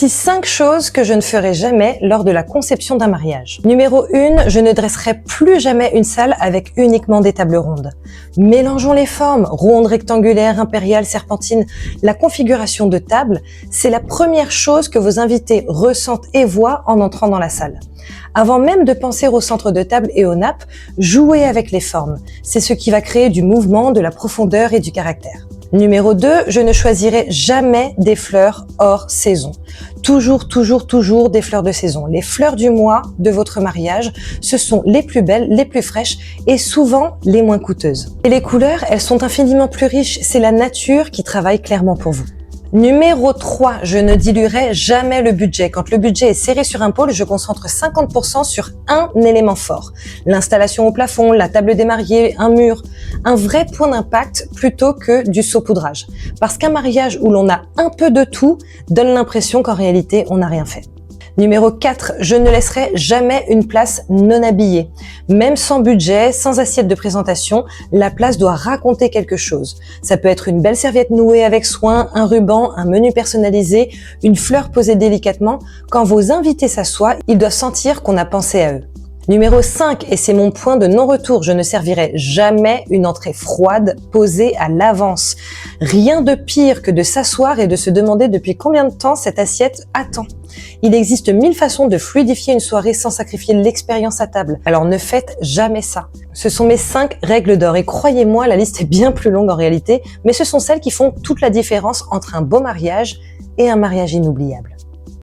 Voici 5 choses que je ne ferai jamais lors de la conception d'un mariage. Numéro 1, je ne dresserai plus jamais une salle avec uniquement des tables rondes. Mélangeons les formes, rondes, rectangulaires, impériales, serpentines. La configuration de table, c'est la première chose que vos invités ressentent et voient en entrant dans la salle. Avant même de penser au centre de table et aux nappes, jouez avec les formes. C'est ce qui va créer du mouvement, de la profondeur et du caractère. Numéro 2, je ne choisirai jamais des fleurs hors saison. Toujours des fleurs de saison. Les fleurs du mois de votre mariage, ce sont les plus belles, les plus fraîches et souvent les moins coûteuses. Et les couleurs, elles sont infiniment plus riches. C'est la nature qui travaille clairement pour vous. Numéro 3, je ne diluerai jamais le budget. Quand le budget est serré sur un pôle, je concentre 50% sur un élément fort. L'installation au plafond, la table des mariés, un mur. Un vrai point d'impact plutôt que du saupoudrage. Parce qu'un mariage où l'on a un peu de tout donne l'impression qu'en réalité, on n'a rien fait. Numéro 4, je ne laisserai jamais une place non habillée. Même sans budget, sans assiette de présentation, la place doit raconter quelque chose. Ça peut être une belle serviette nouée avec soin, un ruban, un menu personnalisé, une fleur posée délicatement. Quand vos invités s'assoient, ils doivent sentir qu'on a pensé à eux. Numéro 5, et c'est mon point de non-retour, je ne servirai jamais une entrée froide posée à l'avance. Rien de pire que de s'asseoir et de se demander depuis combien de temps cette assiette attend. Il existe 1000 façons de fluidifier une soirée sans sacrifier l'expérience à table. Alors ne faites jamais ça. Ce sont mes 5 règles d'or et croyez-moi, la liste est bien plus longue en réalité, mais ce sont celles qui font toute la différence entre un beau mariage et un mariage inoubliable.